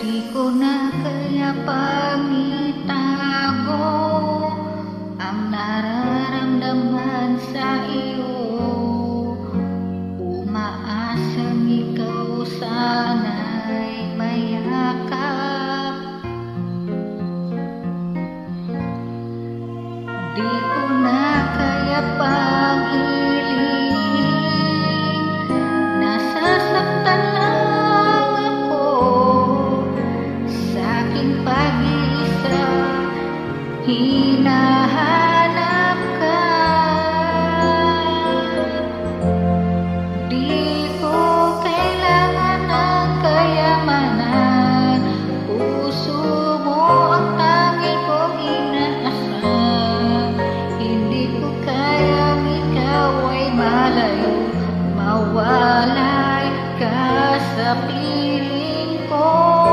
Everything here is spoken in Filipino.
Di ko na kaya pang itago ang nararamdaman sa iyo. Umaasang ikaw sana'y mayakap. Di